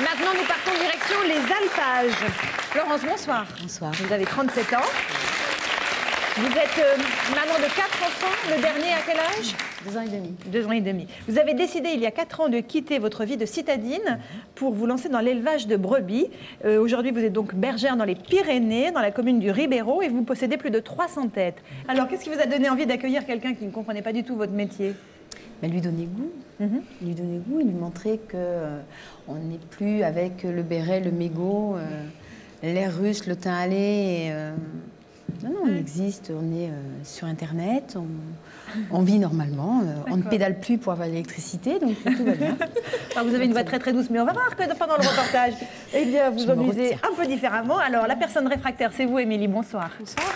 Maintenant, nous partons direction les alpages. Florence, bonsoir. Bonsoir. Vous avez 37 ans. Vous êtes maman de 4 enfants. Le dernier à quel âge? 2 ans et demi. 2 ans et demi. Vous avez décidé il y a 4 ans de quitter votre vie de citadine pour vous lancer dans l'élevage de brebis. Aujourd'hui, vous êtes donc bergère dans les Pyrénées, dans la commune du Ribéraud, et vous possédez plus de 300 têtes. Alors, qu'est-ce qui vous a donné envie d'accueillir quelqu'un qui ne comprenait pas du tout votre métier? Lui donner goût. Lui donner goût et lui montrer qu'on n'est plus avec le béret, le mégot, l'air russe, le thym à lait. Non, on existe, on est sur Internet, on vit normalement, on ne pédale plus pour avoir l'électricité, donc tout va bien. Alors, vous avez une voix très très douce, mais on va voir que pendant le reportage, eh bien, vous amusez un peu différemment. Alors, la personne réfractaire, c'est vous, Émilie. Bonsoir. Bonsoir.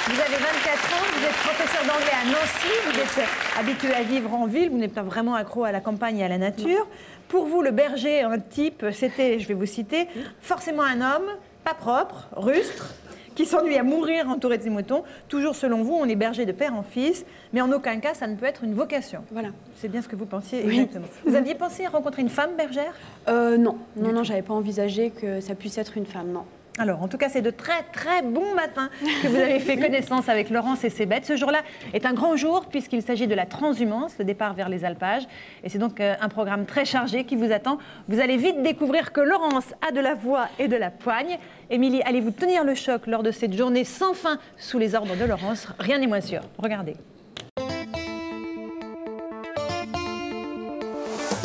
Vous avez 24 ans, vous êtes professeur d'anglais à Nancy, vous êtes habitué à vivre en ville, vous n'êtes pas vraiment accro à la campagne et à la nature. Non. Pour vous, le berger, un type, c'était, je vais vous citer, forcément un homme, pas propre, rustre, qui s'ennuie à mourir entouré de ses moutons. Toujours selon vous, on est berger de père en fils, mais en aucun cas, ça ne peut être une vocation. Voilà. C'est bien ce que vous pensiez, oui. Exactement. Vous aviez pensé à rencontrer une femme bergère? Non, j'avais pas envisagé que ça puisse être une femme, non. Alors, en tout cas, c'est de très, très bons matins que vous avez fait connaissance avec Laurence et ses bêtes. Ce jour-là est un grand jour puisqu'il s'agit de la transhumance, le départ vers les alpages. Et c'est donc un programme très chargé qui vous attend. Vous allez vite découvrir que Laurence a de la voix et de la poigne. Émilie, allez-vous tenir le choc lors de cette journée sans fin sous les ordres de Laurence? Rien n'est moins sûr. Regardez.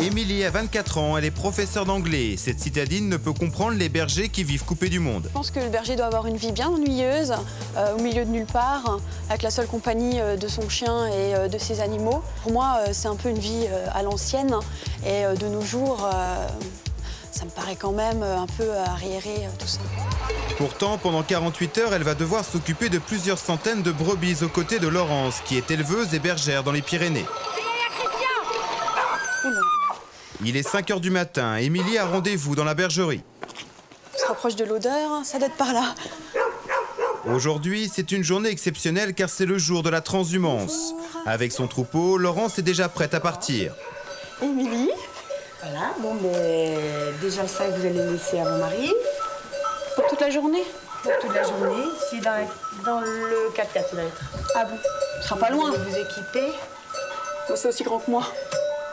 Émilie a 24 ans, elle est professeure d'anglais. Cette citadine ne peut comprendre les bergers qui vivent coupés du monde. Je pense que le berger doit avoir une vie bien ennuyeuse, au milieu de nulle part, avec la seule compagnie de son chien et de ses animaux. Pour moi, c'est un peu une vie à l'ancienne et de nos jours, ça me paraît quand même un peu arriéré tout ça. Pourtant, pendant 48 heures, elle va devoir s'occuper de plusieurs centaines de brebis aux côtés de Laurence, qui est éleveuse et bergère dans les Pyrénées. Il est 5 h du matin. Émilie a rendez-vous dans la bergerie. On se rapproche de l'odeur, ça doit être par là. Aujourd'hui, c'est une journée exceptionnelle car c'est le jour de la transhumance. Avec son troupeau, Laurence est déjà prête à partir. Émilie. Voilà, bon, mais déjà ça, vous allez laisser à mon mari. Pour toute la journée? Pour toute la journée. Si dans le 4x4, il va être. Ah bon? Ce sera pas loin. Vous allez vous équiper. C'est aussi grand que moi.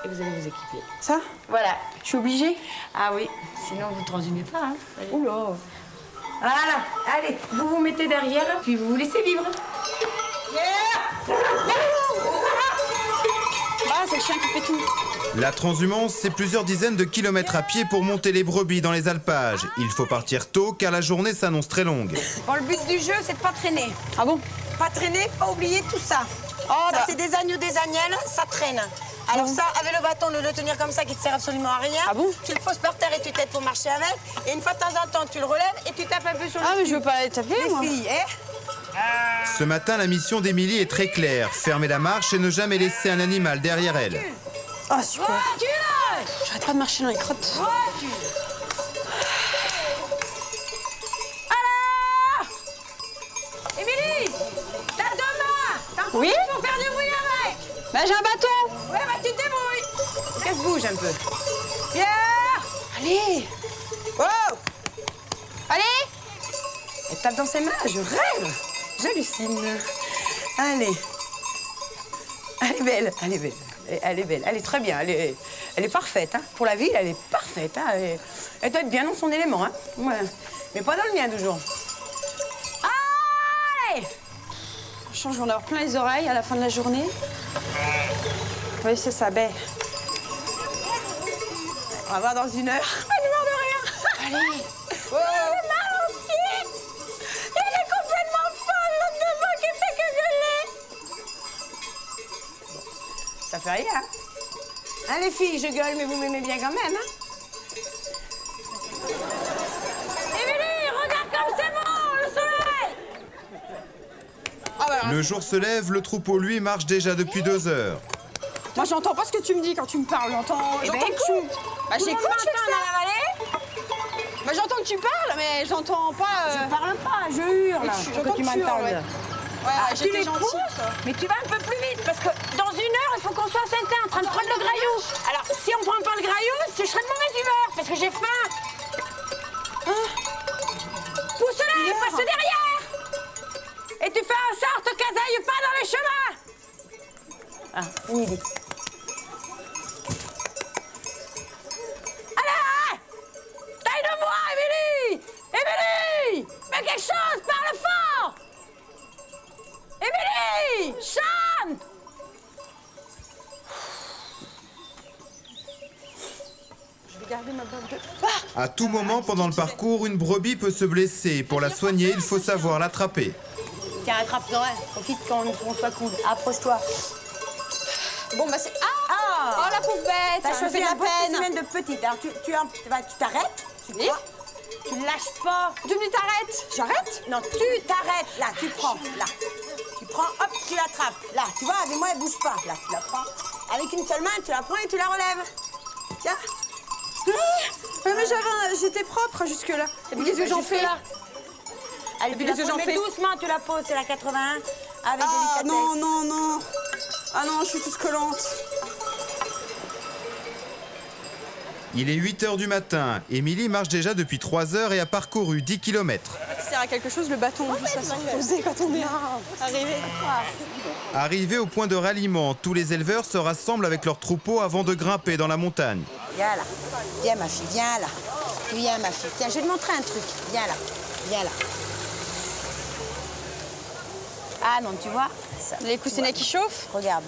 Et vous allez vous équiper. Ça? Voilà. Je suis obligée? Ah oui, sinon vous ne transhumez pas. Hein. Oula. Voilà, allez, vous vous mettez derrière, puis vous vous laissez vivre. Ah, c'est le chien qui fait tout. La transhumance, c'est plusieurs dizaines de kilomètres à pied pour monter les brebis dans les alpages. Il faut partir tôt car la journée s'annonce très longue. Bon, le but du jeu, c'est de pas traîner. Ah bon? Pas traîner, pas oublier tout ça. Oh, ça, c'est des agneaux, des agnelles, ça traîne. Alors ça, avec le bâton, de le tenir comme ça, qui te sert absolument à rien. Ah bon? Tu le poses par terre et tu t'aides pour marcher avec. Et une fois de temps en temps, tu le relèves et tu tapes un peu sur le Ah, mais cul. je veux pas taper, moi. Les filles, hein? Ce matin, la mission d'Émilie est très claire. Fermer la marche et ne jamais laisser un animal derrière elle. Ah, super. J'arrête pas de marcher dans les crottes. Alors Émilie, t'as 2 mains. T'as Oui? pour faire du bruit avec. Bah, j'ai un bâton. Ouais, bah tu te débrouilles. Qu'est-ce que bouge un peu? Pierre. Allez. Oh. Allez. Elle tape dans ses mains, je rêve. J'hallucine. Allez. Elle est belle, elle est belle. Elle est belle, elle est très bien, elle est parfaite. Hein. Pour la ville, elle est parfaite. Hein. Elle doit être bien dans son élément. Hein. Ouais. Mais pas dans le mien, toujours. Allez! Je pense que je vais en avoir plein les oreilles à la fin de la journée. Oui, c'est ça, belle. On va voir dans 1 heure. Elle est morte de rire. Allez. Oh. Elle a mal au pied. Elle est complètement folle, l'autre devant qui fait que gueuler. Ça fait rien. Hein, les filles, je gueule, mais vous m'aimez bien quand même. Hein. Émilie, regarde comme c'est bon, le soleil. Ah bah, Le jour se lève, le troupeau, lui, marche déjà depuis 2 heures. moi, j'entends pas ce que tu me dis quand tu me parles. J'entends Eh ben, que tu... écoute. Bah, Tout le monde j'écoute, je fais m'entend ça. dans la vallée. Bah, j'entends que tu parles, mais j'entends pas... Je parle pas, je hurle j'entends pour que tu m'entendes. Ouais. Ouais, Ah, tu j'étais les gentille. pousses, mais tu vas un peu plus vite parce que dans 1 heure, il faut qu'on soit à Saint-Quentin en train de prendre le graillou. Alors, si on prend pas le graillou, c'est je serai de mauvaise humeur. que j'ai faim. Pousse-la, passe derrière. Et tu fais en sorte qu'elle n'aille pas dans les chemins. Ah, une idée. Allez, taille de moi, Émilie. Émilie, fais quelque chose, parle fort. Émilie, chante. Je vais garder ma boîte de... À tout moment pendant le parcours, une brebis peut se blesser. Pour la soigner, il faut savoir l'attraper. Tiens, attrape-toi, profite quand on soit cool. Approche-toi. Bon, bah c'est... Ah, oh, la pauvre bête, T'as ça me choisi fait de la la peine. semaine de petite. Alors tu t'arrêtes, tu Oui. prends, tu ne lâches pas. 2 minutes, arrête. J'arrête? Non, tu t'arrêtes. Là, tu prends. Là. Tu prends, hop, tu l'attrapes. Là, tu vois, avec moi, elle bouge pas. Là, tu la prends. Avec une seule main, tu la prends et tu la relèves. Tiens. Mais j'étais propre jusque-là. Et puis qu'est-ce que j'en fais là? Allez, puis tu la qu'est-ce que poses, j'en mais fais? doucement, tu la poses, c'est la 81. Avec Ah délicatesse. non. Ah non, je suis toute collante. Il est 8 h du matin. Émilie marche déjà depuis 3 heures et a parcouru 10 km. Ça sert à quelque chose le bâton, juste à se reposer quand on est arrivé. Arrivé au point de ralliement, tous les éleveurs se rassemblent avec leurs troupeaux avant de grimper dans la montagne. Viens là. Viens, ma fille, viens là. Viens, ma fille. Tiens, je vais te montrer un truc. Viens là. Viens là. Ah non, tu vois ça, Les coussinets qui chauffent. regarde.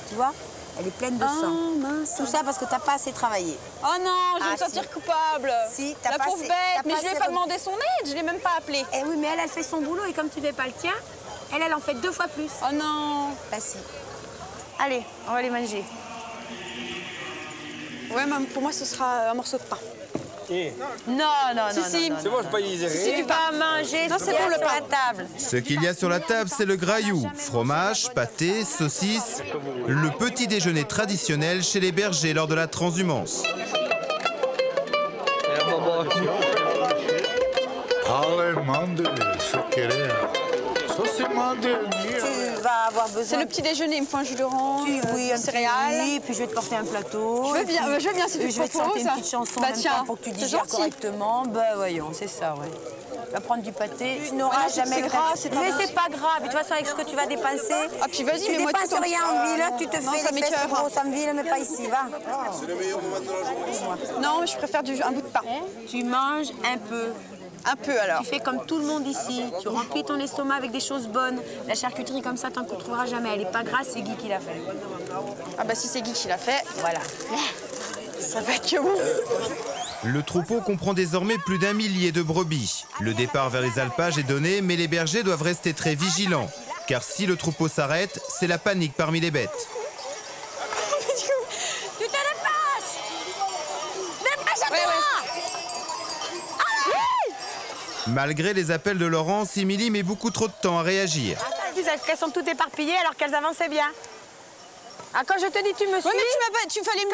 Tu vois? Elle est pleine de sang. Mince. Tout ça parce que t'as pas assez travaillé. Oh non, je vais Ah, me sentir si. coupable. Si, t'as la pas pauvre assez- bête, t'as mais pas je lui ai assez pas re- demandé son aide, je l'ai même pas appelé. Eh oui, mais elle fait son boulot et comme tu fais pas le tien, elle en fait 2 fois plus. Oh non. Bah si. Allez, on va les manger. Ouais, même pour moi, ce sera un morceau de pain. Non. Si. C'est bon, je peux y Tu vas manger Non, ce c'est qu'il y a bon, le sur pain. la table. Ce qu'il y a sur la table, c'est le graillou. Fromage, pâté, saucisses. Le petit déjeuner traditionnel chez les bergers lors de la transhumance. Tu vas avoir C'est besoin le petit déjeuner, il me faut un jus d'orange, oui, un céréales. petit, puis je vais te porter un plateau. Je veux bien si tu Je vais te proposes. chanter une petite chanson Bah en même tiens, temps pour que tu c'est digères gentil. correctement. Bah voyons, c'est ça, ouais. Tu vas prendre du pâté. Tu n'auras Ouais, jamais c'est le gras, reste. c'est pas Mais grave. c'est pas grave. De toute façon, avec ce que tu vas dépenser. Ah, puis vas-y, tu mets-moi tout dépenses en rien dessous. en ville, tu te Non, fais ça les fesses m'écoeure. grosses en ville, mais pas ici, va. Non, mais je préfère un bout de pain. Tu manges un peu. Un peu alors. Tu fais comme tout le monde ici. Tu remplis ton estomac avec des choses bonnes. La charcuterie comme ça, t'en retrouveras jamais. Elle est pas grasse, c'est Guy qui l'a fait. Ah bah si c'est Guy qui l'a fait, Voilà. ça va être que bon. Le troupeau comprend désormais plus d'1 millier de brebis. Le départ vers les alpages est donné, mais les bergers doivent rester très vigilants. Car si le troupeau s'arrête, c'est la panique parmi les bêtes. Tu te dépêches. Dépêche-toi. Malgré les appels de Laurence, Émilie met beaucoup trop de temps à réagir. Elles sont toutes éparpillées alors qu'elles avançaient bien. Ah, quand je te dis tu me suis... Ouais, mais tu fallait me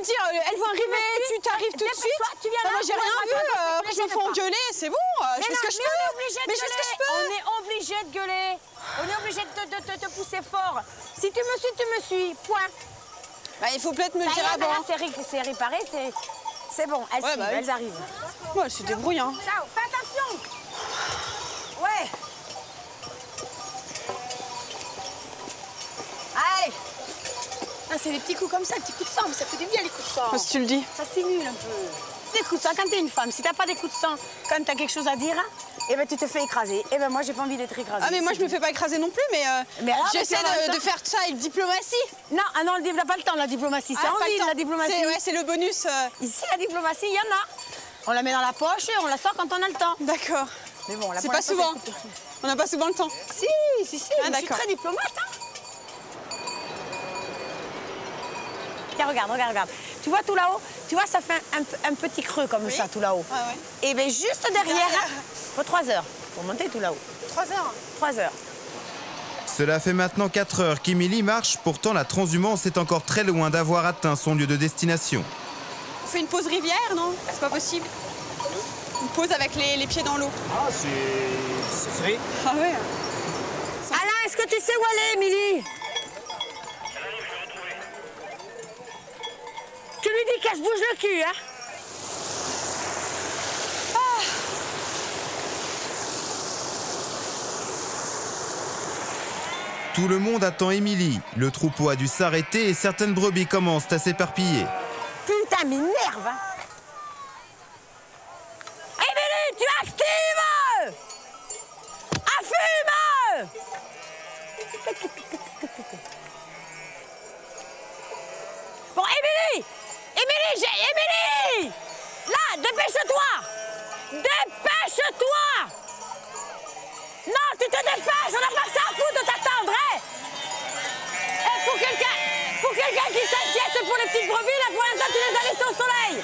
dire, elles vont arriver, tu t'arrives tout de suite. Tu viens là, Moi j'ai rien vu, après je me fais engueuler, c'est bon, je fais ce que je peux. Mais je fais ce que je peux. On est obligé de gueuler. On est obligé de te pousser fort. Si tu me suis, tu me suis. Point. Bah, il faut peut-être me le Ça y dire est, ben là, avant. c'est réparé, c'est bon. Elles Ouais, suivent, bah oui. elles arrivent. Moi, je suis débrouille, hein. Ciao, fais attention. Ouais. Allez. Ah, c'est des petits coups comme ça, des petits coups de sang, mais ça fait du bien les coups de sang. Si tu le dis. Ça stimule un peu. Des coups de sang, quand t'es une femme, si t'as pas des coups de sang, quand t'as quelque chose à dire, eh ben tu te fais écraser. Eh ben moi j'ai pas envie d'être écrasée. Ah mais moi je me fais pas écraser non plus, mais alors, j'essaie mais ça va, de faire ça avec diplomatie. Non, ah non, on n'a pas le temps la diplomatie. C'est Ah, en pas le ville temps. la diplomatie. Ouais, c'est le bonus. Ici la diplomatie, il y en a. On la met dans la poche et on la sort quand on a le temps. D'accord. Mais bon, la C'est pour pas l'instant, souvent. c'est- On n'a pas souvent le temps. Si, Ah, je suis d'accord. très diplomate. Hein. Tiens, regarde. Tu vois tout là-haut? Tu vois, ça fait un petit creux comme ça, tout là-haut. Ah ouais. Et bien juste derrière, il faut 3 heures pour monter tout là-haut. 3 heures. 3 heures. Cela fait maintenant 4 heures qu'Émilie marche, pourtant la transhumance est encore très loin d'avoir atteint son lieu de destination. On fait une pause rivière, non? C'est pas possible. Une pause avec les pieds dans l'eau. Ah, c'est frais. Ah ouais. Alain, est-ce que tu sais où elle est, Émilie? Tu lui dis qu'elle se bouge le cul, hein? Tout le monde attend Émilie. Le troupeau a dû s'arrêter et certaines brebis commencent à s'éparpiller. Putain, m'énerve, hein. Émilie, tu actives! Affume! Bon, Émilie! Émilie! Là, dépêche-toi! Dépêche-toi! Non, tu te dépêches, on n'a pas que ça à foutre de t'attendre, hein! Et pour quelqu'un qui s'inquiète pour les petites brebis, là, pour l'instant, tu les as laissées au soleil!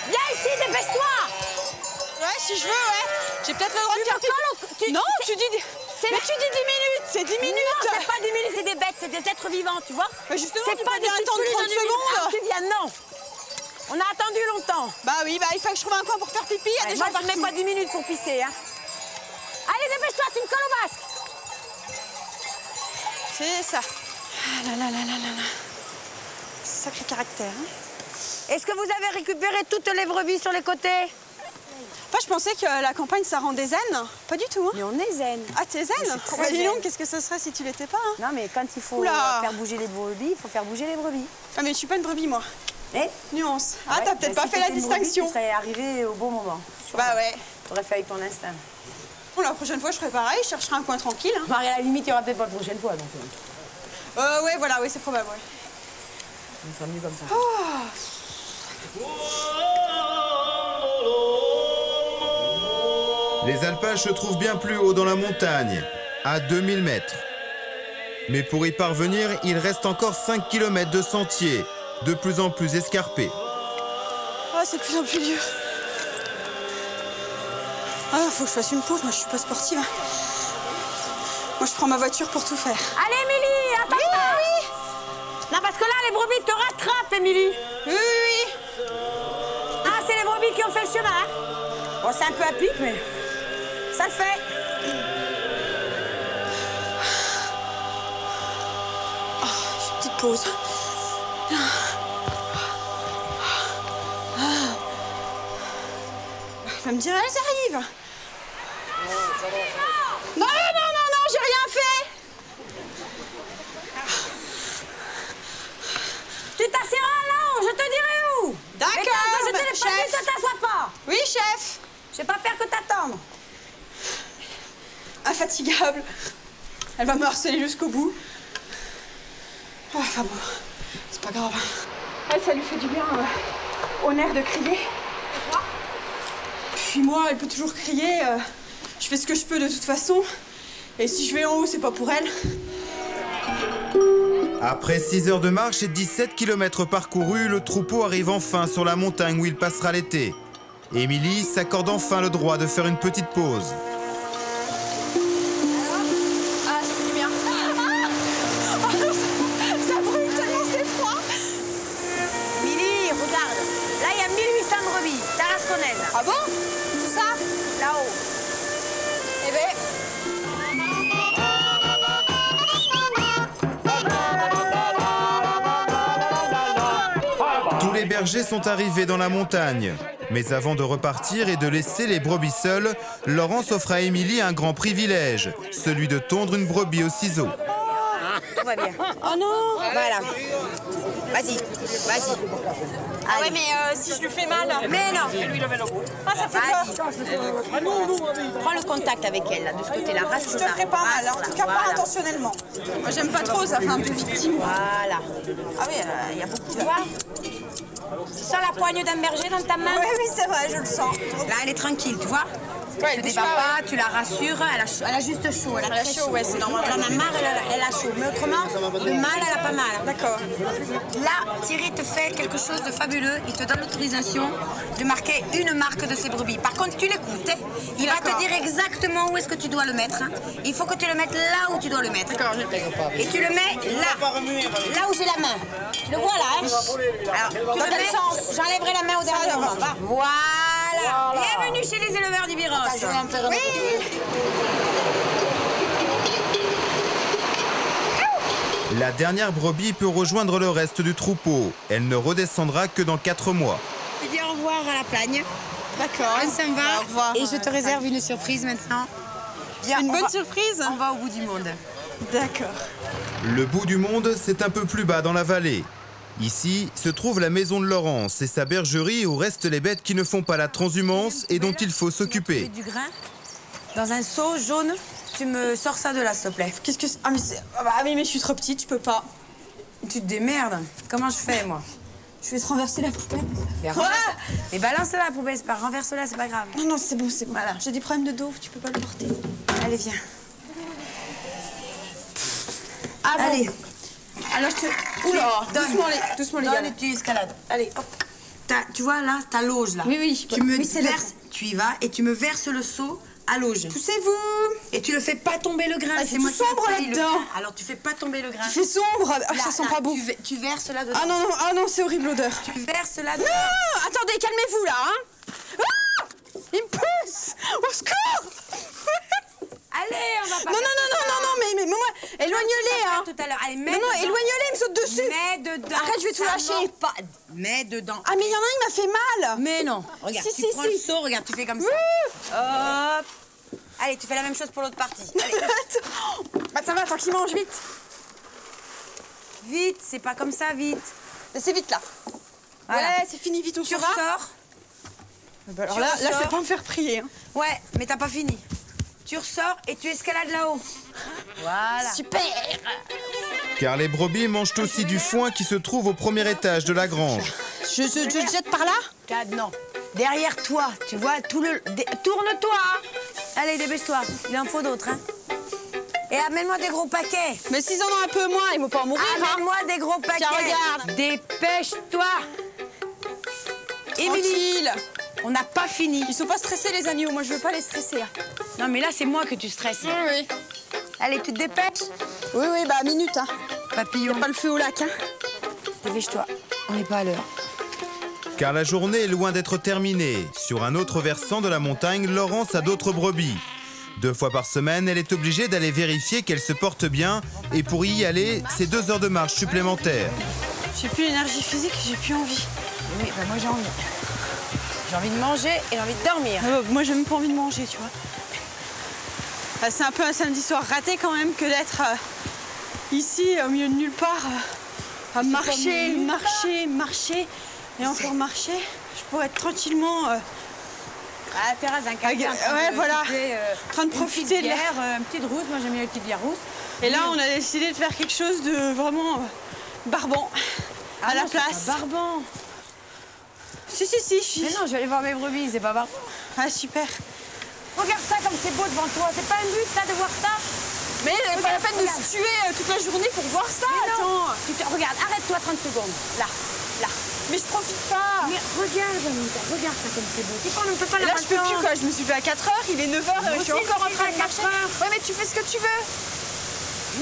Viens ici, dépêche-toi! Ouais, si je veux, ouais. J'ai peut-être le droit de faire Non, tu dis 10 minutes, c'est 10 minutes. Non, c'est pas 10 minutes, c'est des bêtes, c'est des êtres vivants, tu vois. Mais justement, c'est tu pas peux des bien petites attendre poulies 30 de 10 minutes. secondes. Ah, tu viens, non. On a attendu longtemps. Bah oui, bah il faut que je trouve un coin pour faire pipi, il y a des gens moi, je mets partout. pas 10 minutes pour pisser, hein. Allez, dépêche-toi, tu me colles au basque. C'est ça. Ah là là là là là là. Sacré caractère, hein. Est-ce que vous avez récupéré toutes les brebis sur les côtés? Enfin, je pensais que la campagne, ça rendait zen. Pas du tout, hein. Mais on est zen. Ah, t'es zen? Très Dis donc, zen. qu'est-ce que ce serait si tu l'étais pas, hein? Non, mais quand il faut Oula. faire bouger les brebis, il faut faire bouger les brebis. Ah, mais je suis pas une brebis, moi. Eh? Nuance. Ah, Ouais, t'as peut-être bah, pas si fait la t'étais une brebis, distinction. tu serais arrivé au bon moment. Bah ouais. T'aurais fait avec ton instinct. Bon, la prochaine fois, je ferai pareil, je chercherai un coin tranquille, hein. Marie, à la limite, il y aura peut-être pas la prochaine fois, donc. Ouais, voilà, oui, c'est probable, ouais. On sera mieux comme ça. Les alpages se trouvent bien plus haut dans la montagne, à 2000 mètres. Mais pour y parvenir, il reste encore 5 km de sentier, de plus en plus escarpés. Ah, c'est de plus en plus dur. Ah, faut que je fasse une pause, moi je suis pas sportive. Moi je prends ma voiture pour tout faire. Allez, Émilie, attends. Oui. Non, parce que là, les brebis te rattrapent, Émilie. Oui. Ah, c'est les brebis qui ont fait le chemin, hein. Bon, c'est un peu à pic, mais ça le fait. Oh, j'ai une petite pause. Elle va me dire, elles arrivent. Non, j'ai rien fait. Tu t'assieras là, je te dirai où. D'accord, Mais quand je te l'ai pas chef. dit, ne t'assois pas. Oui, chef. Je vais pas faire que t'attendre. Infatigable. Elle va me harceler jusqu'au bout. Oh, enfin bon, c'est pas grave. Elle, ça lui fait du bien au nerf de crier. Puis moi, elle peut toujours crier. Je fais ce que je peux de toute façon. Et si je vais en haut, c'est pas pour elle. Après 6 heures de marche et 17 km parcourus, le troupeau arrive enfin sur la montagne où il passera l'été. Émilie s'accorde enfin le droit de faire une petite pause. Ah, ça fait du bien. Ça brûle tellement c'est froid. Émilie, regarde. Là, il y a 1800 brebis. Tarasconnaises. Ah bon? Tout ça? Là-haut. Eh ben, Tous les bergers sont arrivés dans la montagne. Mais avant de repartir et de laisser les brebis seules, Laurence offre à Émilie un grand privilège, celui de tondre une brebis au ciseau. Tout va bien. oh non. Voilà. Vas-y. Ah ouais, mais si je lui fais mal. Mais non. Ah, ça fait peur. Prends le contact avec elle, là, de ce côté-là. Je te ferai pas mal, en tout cas pas intentionnellement. Moi, j'aime pas trop, ça fait un peu victime. Voilà. Ah oui, il y a beaucoup Tu de... vois? Tu sens la poigne d'un berger dans ta main? Oui, c'est vrai, je le sens. Là, elle est tranquille, tu vois? Ouais, Elle ne débat pas, tu la rassures, elle a juste chaud. Elle a très chaud, ouais, c'est normal. Elle en a marre, elle a chaud. Mais autrement, de mal, elle a pas mal. D'accord. Là, Thierry te fait quelque chose de fabuleux. Il te donne l'autorisation de marquer une marque de ses brebis. Par contre, tu l'écoutes. Hein. Il va te dire exactement où est-ce que tu dois le mettre. Hein. Il faut que tu le mettes là où tu dois le mettre. D'accord, Et tu le mets là. Là où j'ai la main. Tu le vois là, hein? Alors, tu Dans le quel mets. sens? J'enlèverai la main au dernier moment. Voilà. Bienvenue chez les éleveurs du Biros. Oui. La dernière brebis peut rejoindre le reste du troupeau. Elle ne redescendra que dans 4 mois. Je dis au revoir à la plagne. D'accord. On s'en va. Au revoir. Et je te réserve une surprise maintenant. Viens, Une bonne surprise. On va au bout du monde. D'accord. Le bout du monde, c'est un peu plus bas dans la vallée. Ici se trouve la maison de Laurence et sa bergerie où restent les bêtes qui ne font pas la transhumance et dont il faut s'occuper. Du grain dans un seau jaune. Tu me sors ça de là, s'il te plaît. Qu'est-ce que c'est? Ah, mais je suis trop petite, je peux pas. Tu te démerdes. Comment je fais, moi? Je vais te renverser la poubelle. Mais balance-la, la poubelle, c'est pas renverse-la, c'est pas grave. Non, c'est bon, c'est bon. Voilà. J'ai des problèmes de dos, tu peux pas le porter. Allez, viens. Ah bon. Allez. Alors je te... Oula, doucement les gars. Donne et tu escalades. Allez, hop. Tu vois, là, t'as l'auge, là. Oui. Tu me c'est verses, tu y vas et tu me verses le seau à l'auge. Poussez-vous. Et tu le fais pas tomber le grain. Ah, c'est tout sombre là-dedans. Alors tu fais pas tomber le grain. Il fait sombre. Ah, Là, ça sent là, pas bon. Tu verses là-dedans. Ah non, c'est horrible l'odeur. Tu verses là-dedans. Non, attendez, calmez-vous là, hein. Ah, il me pousse. Au secours. Allez, on va pas. Non, mais moi, éloigne-les, hein. Tout à l'heure. Allez, mets Non, dedans. éloigne-les, il me saute dessus. Mets dedans. Arrête, je vais tout Ça lâcher. mord pas. Mets dedans. Ah, mais il y en a un, il m'a fait mal. Mais non. Regarde, Si, tu si, prends si. le seau, regarde, tu fais comme ça. Hop. Allez, tu fais la même chose pour l'autre partie. Allez. Bah ça va, tant qu'il mange vite. Vite, c'est pas comme ça, vite. Mais c'est vite là. Voilà. Ouais, c'est fini, vite, on Tu s'en va. ressors. Bah, alors Tu là, ressors. je vais pas me faire prier. Hein. Ouais, mais t'as pas fini. Tu ressors et tu escalades là-haut. Voilà. Super. Car les brebis mangent aussi du foin qui se trouve au premier étage de la grange. Je jette par là. Non. Derrière toi, tu vois, tourne-toi. Allez, dépêche-toi. Il en faut d'autres, hein. Et amène-moi des gros paquets. Mais s'ils en ont un peu moins, ils vont pas en mourir. Hein. Amène-moi des gros paquets. Tiens, regarde. Dépêche-toi. Émilie, Tranquille. on n'a pas fini. Ils sont pas stressés les agneaux, moi je veux pas les stresser. Hein. Non, mais là, c'est moi que tu stresses. Oui. Allez, tu te dépêches. Oui, bah minute. Hein. Papillon, Pas le feu au lac. Hein. dépêche-toi. On n'est pas à l'heure. Car la journée est loin d'être terminée. Sur un autre versant de la montagne, Laurence a d'autres brebis. 2 fois par semaine, elle est obligée d'aller vérifier qu'elles se portent bien. Et pour y aller, c'est 2 heures de marche supplémentaires. J'ai plus l'énergie physique, j'ai plus envie. Oui, bah moi, j'ai envie. J'ai envie de manger et j'ai envie de dormir. Moi j'ai même pas envie de manger, tu vois. Bah, c'est un peu un samedi soir raté quand même que d'être ici au milieu de nulle part, à marcher et encore marcher. Je pourrais être tranquillement À la terrasse d'un café. voilà. En train de profiter de l'air. Une petite rousse, moi j'aime bien les petites bières rousses. Et là, on a décidé de faire quelque chose de vraiment barbant à la place. Barbant. Si. Mais non, je vais aller voir mes brebis, c'est pas barbant. Ah, super. Regarde ça comme c'est beau devant toi. C'est pas un but, ça, de voir ça? Mais pas la peine de regarde. se tuer toute la journée pour voir ça. Mais non. Attends. Regarde, arrête-toi 30 secondes. Là. Mais je profite pas. Mais regarde, Anita, regarde ça comme c'est beau. Tu crois, on ne peut pas Là, l'avoir je peux plus, quoi. Je me suis fait à 4 heures, il est 9 heures, je suis aussi, encore en je train suis de à marcher. 4 heures. Ouais, mais tu fais ce que tu veux.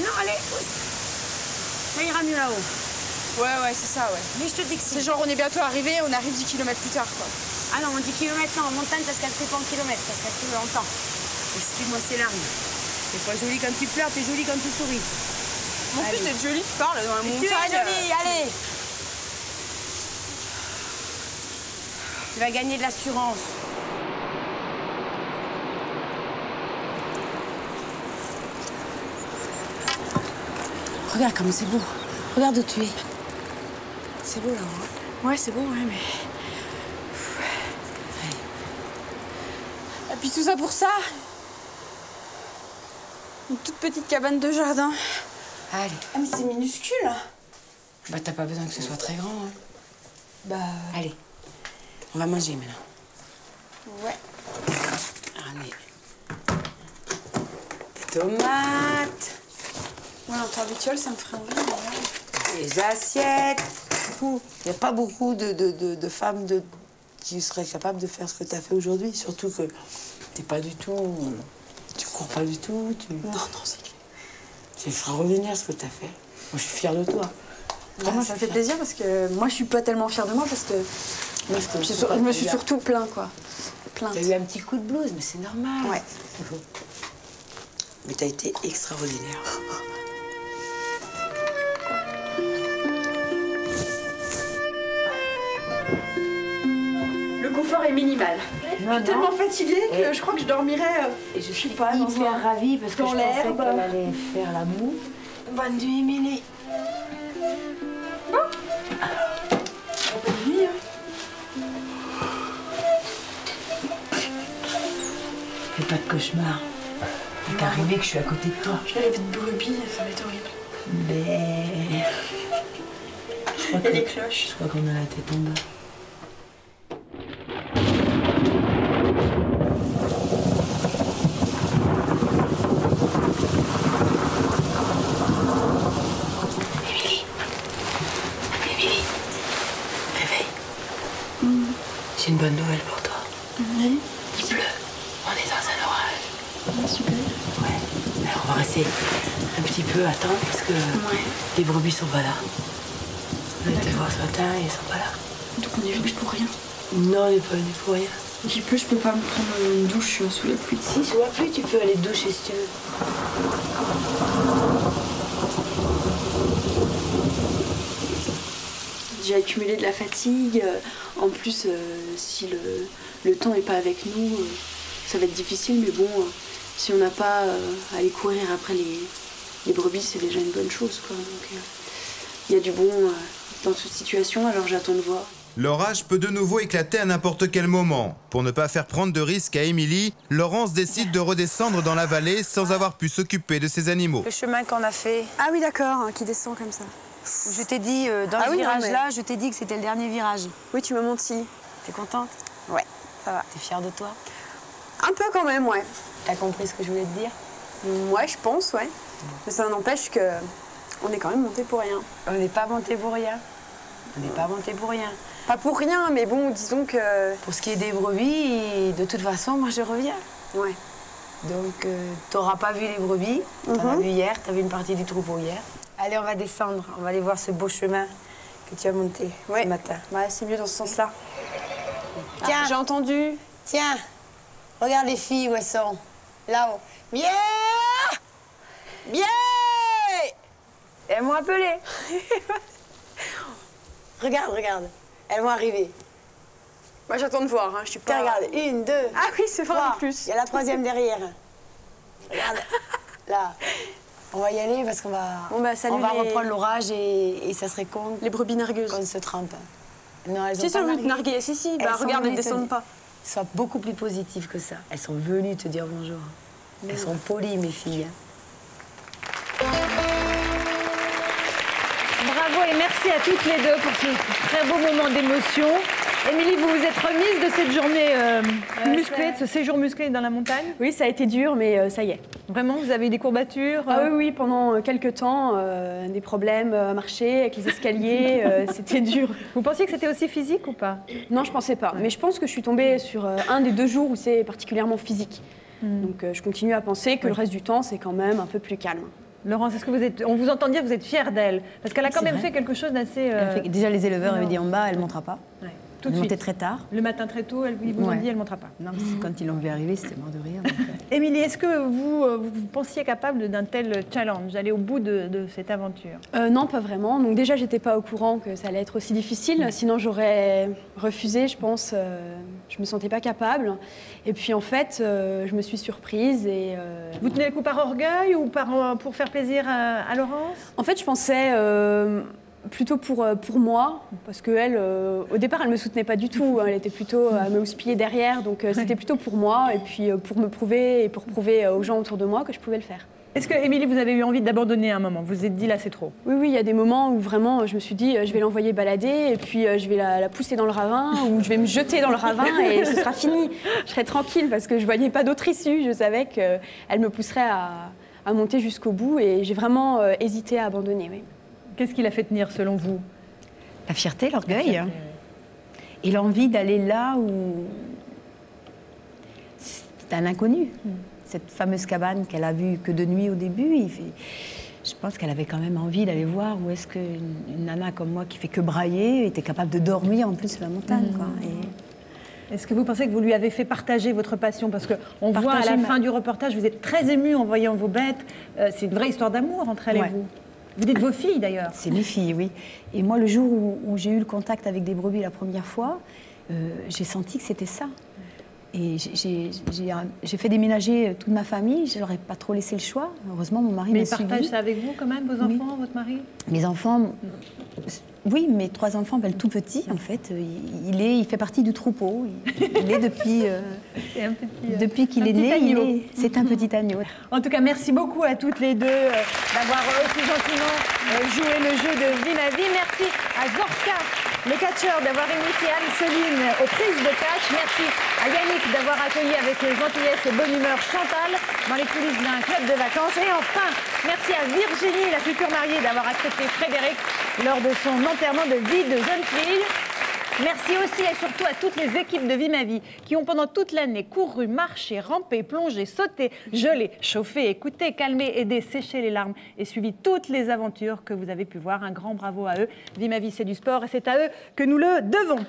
Non, allez. Ça ira mieux là-haut. Ouais, c'est ça, ouais. Mais je te dis que C'est genre, on est bientôt arrivé, on arrive 10 km plus tard, quoi. Ah non, on dit kilomètres, non, en montagne, ça se calcule pas en kilomètres, ça se calcule en temps. Excuse-moi, c'est larmes. T'es pas jolie quand tu pleures, t'es jolie quand tu souris. Mon fils est joli, tu parles dans la Tu es montagne. jolie, allez. Tu vas gagner de l'assurance. Regarde comme c'est beau. Regarde où tu es. C'est beau là, hein? Ouais, c'est beau, ouais, mais. Et puis tout ça pour ça. Une toute petite cabane de jardin. Allez. Ah, mais c'est minuscule. Bah, t'as pas besoin que ce soit très grand, hein. Bah. Allez. On va manger maintenant. Ouais. Allez. Des tomates. Ouais, en temps habituel, ça me ferait envie. Mais... Des assiettes. Il n'y a pas beaucoup de femmes qui seraient capables de faire ce que tu as fait aujourd'hui. Surtout que t'es pas du tout... Tu cours pas du tout. Non, c'est clair. C'est extraordinaire ce que tu as fait. Moi, je suis fière de toi. Vraiment, ça fait plaisir parce que moi, je suis pas tellement fière de moi parce que je me suis surtout plainte, quoi. Plainte. T'as eu un petit coup de blues, mais c'est normal. Ouais. Mais t'as été extraordinaire. Le confort est minimal. Je suis tellement fatiguée que je crois que je dormirais. Et je suis pas dans hyper ravie parce que dans je pensais l'herbe. qu'elle allait faire la moue. Bonne nuit, Émilie. Bonne nuit. Fais pas de cauchemar. T'es arrivé que je suis à côté de toi. Je vais rêver de brebis, ça va être horrible. Mais... Il y a des cloches. Je crois qu'on a la tête en bas. Émilie, réveille. J'ai une bonne nouvelle pour toi. Oui. Il pleut. On est dans un orage. Super. Ouais. Alors on va rester un petit peu à temps parce que les brebis sont pas là. On a été voir ce matin et ils sont pas là. Donc on est venu pour rien. Non, on n'est pas venu pour rien. Donc il pleut, je peux pas me prendre une douche sous la pluie. Si, sous la pluie, tu peux aller te doucher si tu veux. J'ai accumulé de la fatigue. En plus, si le temps n'est pas avec nous, ça va être difficile. Mais bon, si on n'a pas à aller courir après les brebis, c'est déjà une bonne chose, quoi. Donc il y a du bon dans toute situation, alors j'attends de voir. L'orage peut de nouveau éclater à n'importe quel moment. Pour ne pas faire prendre de risques à Émilie, Laurence décide de redescendre dans la vallée sans avoir pu s'occuper de ses animaux. Le chemin qu'on a fait, Ah oui, d'accord, qui descend comme ça. je t'ai dit, dans Ah le oui, non, virage mais- là, je t'ai dit que c'était le dernier virage. Oui, tu m'as menti. T'es contente? Ouais, ça va. T'es fière de toi? Un peu quand même, ouais. T'as compris ce que je voulais te dire? Ouais, je pense, ouais. Mais ça n'empêche que on est quand même monté pour rien. On n'est pas monté pour rien. On n'est pas monté pour rien. Pas pour rien, mais bon, disons que... Pour ce qui est des brebis, de toute façon, moi je reviens. Ouais. Donc, t'auras pas vu les brebis. T'en as vu hier, t'as vu une partie du troupeau hier. Allez, on va descendre. On va aller voir ce beau chemin que tu as monté ce matin. Ouais, c'est mieux dans ce sens-là. Tiens. J'ai entendu. Tiens, regarde les filles où elles sont. Là-haut. Bien! Bien! Elles m'ont appelé. Regarde, regarde. Elles vont arriver. Moi, j'attends de voir, hein. Je suis pas... Tiens, regarde. 1, 2. Ah oui, c'est vrai en 3. plus. Il y a la troisième derrière. Regarde. Là. On va y aller parce qu'on va, Bon, bah, salut on va les- reprendre l'orage et ça serait con Les brebis nargueuses. qu'on se trempe. Non, elles ont Si, ça pas veut te nargué. narguer. Si, si. Elles Bah, sont regarde, elles venues te descendent dire. pas. Sois beaucoup plus positives que ça. Elles sont venues te dire bonjour. Elles sont polies, mes filles. Bravo et merci à toutes les deux pour ce très beau moment d'émotion. Émilie, vous vous êtes remise de cette journée musclée, de ce séjour musclé dans la montagne? Oui, ça a été dur, mais ça y est. Vraiment, vous avez eu des courbatures? Ah oui, oui, pendant quelques temps, des problèmes à marcher avec les escaliers, c'était dur. Vous pensiez que c'était aussi physique ou pas? Non, je pensais pas. Mais je pense que je suis tombée sur un des 2 jours où c'est particulièrement physique. Donc je continue à penser que le reste du temps, c'est quand même un peu plus calme. Laurence, est-ce que vous êtes, on vous entend dire que vous êtes fière d'elle? Parce qu'elle a quand C'est même vrai. fait quelque chose d'assez... Elle fait- Déjà, les éleveurs avaient non. dit en bas, elle ne montera pas. ouais, Elle tout de montait suite. très tard. Le matin très tôt, ils vous ont Ouais. dit elle ne montera pas. Non, mais quand ils l'ont vu arriver, c'était mort de rire. donc, Émilie, est-ce que vous pensiez capable d'un tel challenge, d'aller au bout de cette aventure? Non, pas vraiment. Donc déjà, j'étais pas au courant que ça allait être aussi difficile. Sinon, j'aurais refusé, je pense. Je me sentais pas capable. Et puis, en fait, je me suis surprise. Et Vous tenez le coup par orgueil ou pour faire plaisir à Laurence? en fait, je pensais plutôt pour moi, parce qu'elle, au départ, elle me soutenait pas du tout. Elle était plutôt à me houspiller derrière. Donc, c'était plutôt pour moi et puis pour me prouver et pour prouver aux gens autour de moi que je pouvais le faire. Est-ce que, Émilie, vous avez eu envie d'abandonner à un moment? Vous vous êtes dit là, c'est trop? Oui, oui, il y a des moments où vraiment je me suis dit je vais l'envoyer balader et puis je vais la pousser dans le ravin ou je vais me jeter dans le ravin et ce sera fini. Je serai tranquille parce que je voyais pas d'autre issue. Je savais qu'elle me pousserait à monter jusqu'au bout et j'ai vraiment hésité à abandonner. Oui. Qu'est-ce qui l'a fait tenir selon vous? La fierté, l'orgueil. Et l'envie d'aller là où c'est un inconnu. Cette fameuse cabane qu'elle a vue que de nuit au début, je pense qu'elle avait quand même envie d'aller voir où est-ce qu'une nana comme moi qui fait que brailler était capable de dormir en plus sur la montagne. Quoi. Et Est-ce que vous pensez que vous lui avez fait partager votre passion? Parce qu'on voit à Partager la ma- fin du reportage, vous êtes très ému en voyant vos bêtes. C'est une vraie histoire d'amour entre elle et Ouais. vous. Vous dites vos filles d'ailleurs. c'est mes filles, oui. Et moi, le jour où j'ai eu le contact avec des brebis la première fois, j'ai senti que c'était ça. Et j'ai fait déménager toute ma famille, je leur ai pas trop laissé le choix. Heureusement, mon mari m'a suivi. Mais il partage ça avec vous quand même, vos enfants, votre mari? Mes enfants, oui, mes 3 enfants, ben, le tout petit, en fait, il fait partie du troupeau. Il est depuis, depuis qu'il est né, c'est un petit agneau. En tout cas, merci beaucoup à toutes les deux d'avoir aussi gentiment joué le jeu de Vie ma vie. Merci à Zorka, les catcheurs, d'avoir initié Anne-Soline aux prises de catch. Merci à Yannick d'avoir accueilli avec gentillesse et bonne humeur Chantal dans les coulisses d'un club de vacances. Et enfin, merci à Virginie, la future mariée, d'avoir accepté Frédéric lors de son enterrement de vie de jeune fille. Merci aussi et surtout à toutes les équipes de Vie ma vie qui ont pendant toute l'année couru, marché, rampé, plongé, sauté, gelé, chauffé, écouté, calmé, aidé, séché les larmes et suivi toutes les aventures que vous avez pu voir. Un grand bravo à eux. Vie ma vie, c'est du sport et c'est à eux que nous le devons.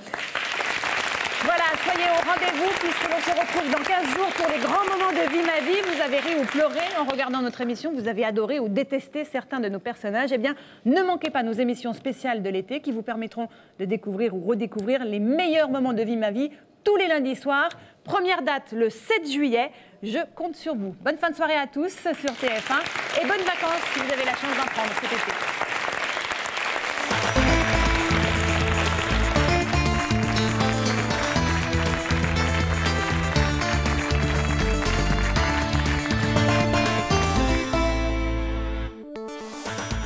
Voilà, soyez au rendez-vous puisque l'on se retrouve dans 15 jours pour les grands moments de Vie ma vie. Vous avez ri ou pleuré en regardant notre émission, vous avez adoré ou détesté certains de nos personnages. Eh bien, ne manquez pas nos émissions spéciales de l'été qui vous permettront de découvrir ou redécouvrir les meilleurs moments de Vie ma vie tous les lundis soirs. Première date, le 7 juillet. Je compte sur vous. Bonne fin de soirée à tous sur TF1 et bonnes vacances si vous avez la chance d'en prendre cet été.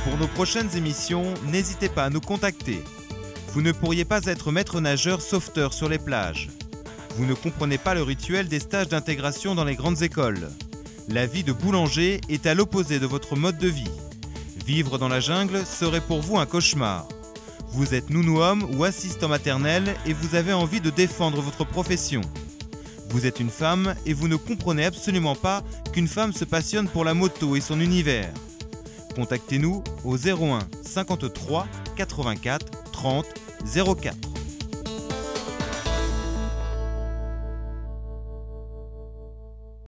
Pour nos prochaines émissions, n'hésitez pas à nous contacter. Vous ne pourriez pas être maître nageur sauveteur sur les plages. Vous ne comprenez pas le rituel des stages d'intégration dans les grandes écoles. La vie de boulanger est à l'opposé de votre mode de vie. Vivre dans la jungle serait pour vous un cauchemar. Vous êtes nounou-homme ou assistant maternel et vous avez envie de défendre votre profession. Vous êtes une femme et vous ne comprenez absolument pas qu'une femme se passionne pour la moto et son univers. Contactez-nous au 01 53 84 30 04.